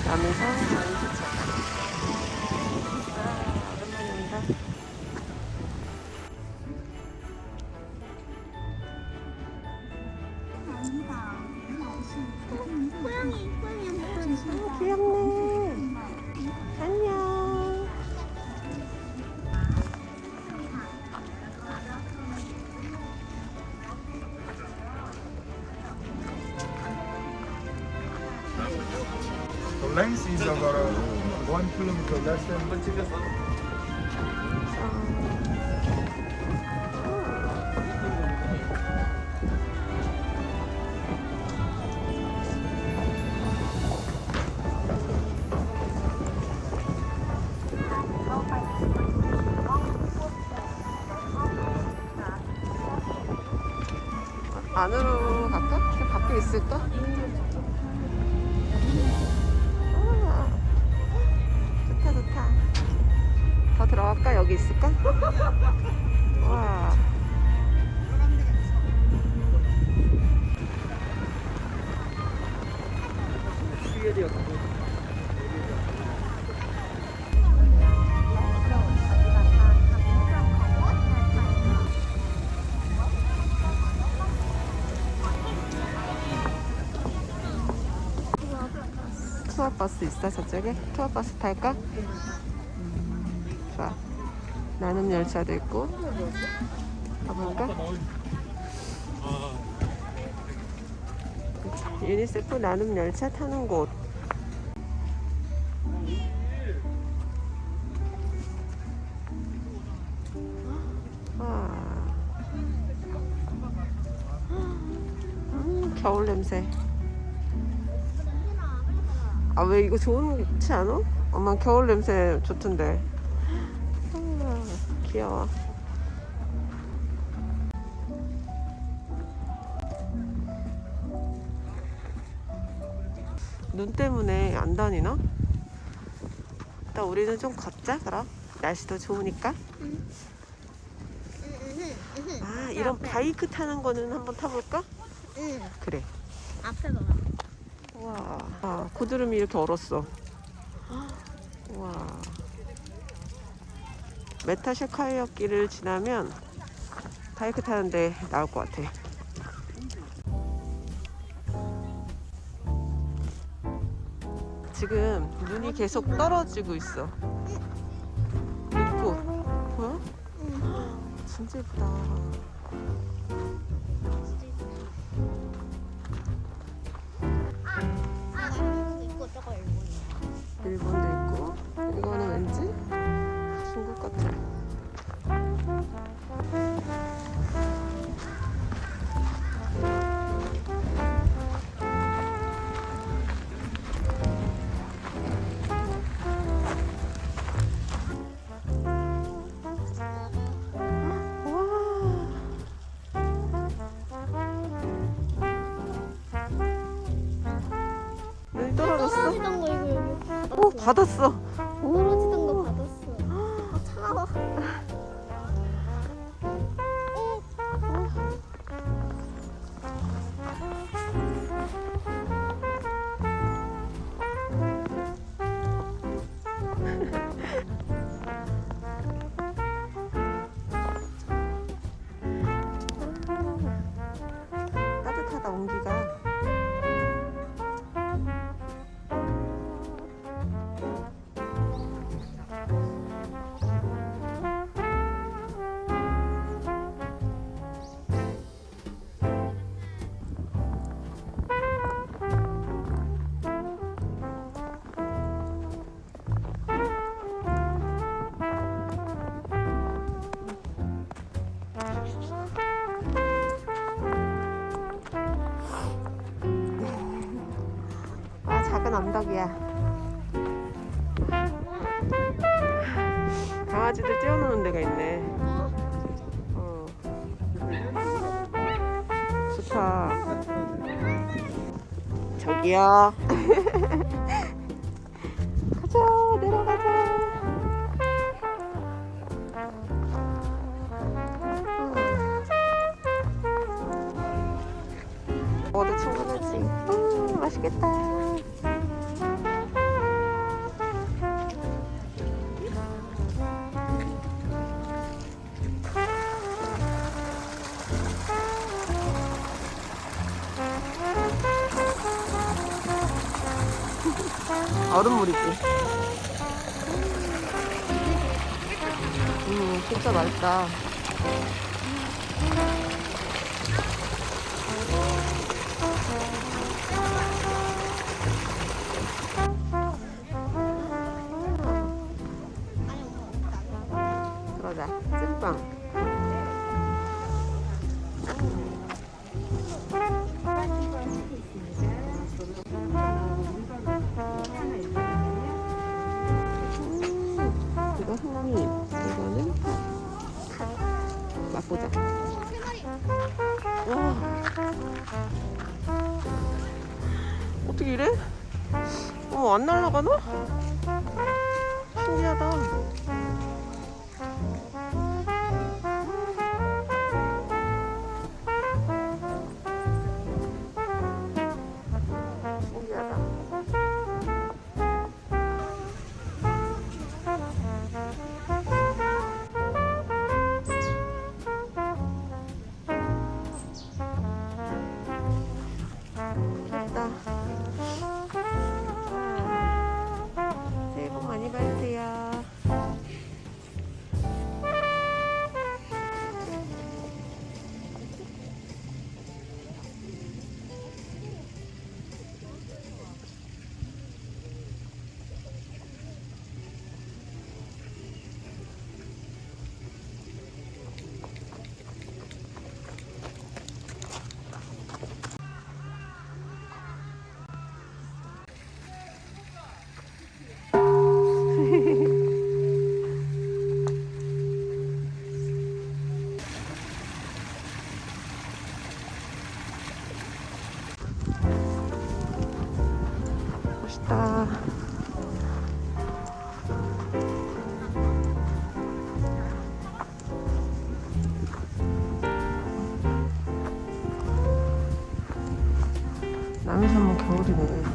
남해성 전기차. 오랜만입니다. 귀엽네. 안녕. The length is about 1 kilometer less than. 안으로 갈까? 밖에 있을까? 아, 좋다 좋다. 더 들어갈까? 여기 있을까? 와. 투어버스 있어 저쪽에? 투어버스 탈까? 좋아. 나눔 열차도 있고. 가볼까? 유니세프 나눔 열차 타는 곳. 와. 겨울 냄새. 아, 왜 이거 좋지 않아? 엄마 겨울 냄새 좋던데. 아, 귀여워. 눈 때문에 안 다니나? 일단 우리는 좀 걷자 그럼. 날씨도 좋으니까. 아, 이런 바이크 타는 거는 한번 타볼까? 응. 그래. 앞에 봐. 와, 아, 고드름이 이렇게 얼었어. 와. 메타셰카이어 길을 지나면 바이크 타는데 나올 것 같아. 지금 눈이 계속 떨어지고 있어. 눈꽃 보여? 진짜 예쁘다. 있고 저거 일본이야. 일본도 있고, 이거는 왠지 중국 같아. 눈이 떨어졌어? 떨어지던 거 이거. 오, 받았어. 오. 떨어지던 거 받았어. 아, 차가워. 따뜻하다 온기가. 아, 작은 언덕이야. 강아지들 떼어놓는 데가 있네. 어. 좋다. 저기요. 가자, 내려가자. 먹어도 충분하지. 맛있겠다. 얼음물이지. 진짜 맛있다. 그러자. 찐빵. 이거 한 입. 이거는 맛보자. 와. 어떻게 이래? 안 날아가나? 신기하다. 신기하다. 됐다. 새해 복 많이 받으세요. 멋있다. 남해산만 겨울이네.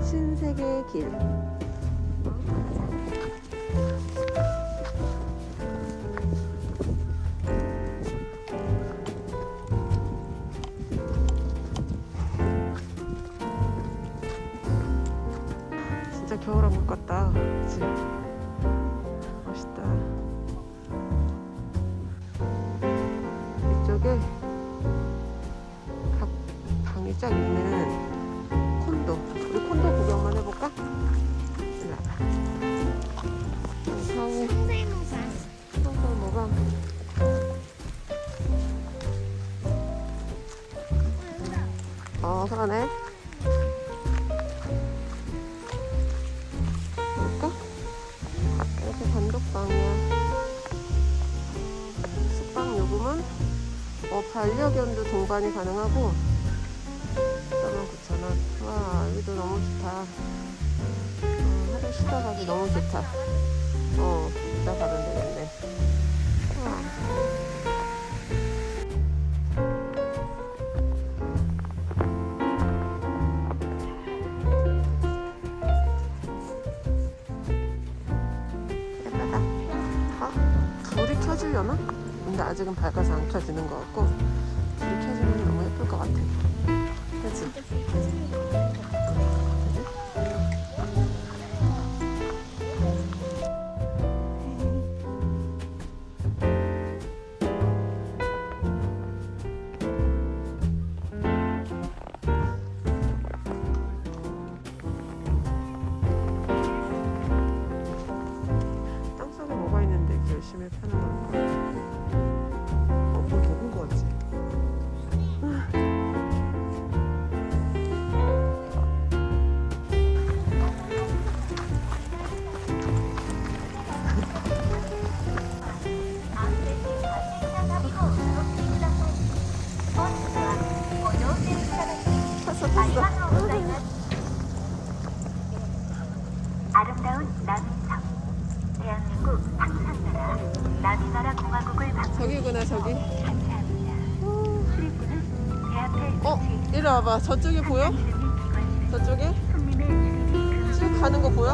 신세계 길. 진짜 겨울왕국 같다. 그치? 멋있다. 이쪽에 각 방이 쫙 있는 콘도. 우리 콘도 구경만 해볼까? 일로 와봐. 사오. 한살 뭐가? 그러네. 볼까? 이렇게 단독방이야. 숙박 요금은 반려견도 동반이 가능하고 49,000원. 와, 여기도 너무 좋다. 하루 쉬다 가기 너무 좋다. 이따 가면 되겠네. 불이 켜지려나? 근데 아직은 밝아서 안 켜지는 것 같고, 불이 켜지면 너무 예쁠 것 같아. 그치? 땅속에 뭐가 있는데 이렇게 열심히 파는 걸까? 뭐 녹은 거 같지? 저기구나 저기. 이리 와봐. 저쪽에 보여? 저쪽에? 쭉 가는 거 보여?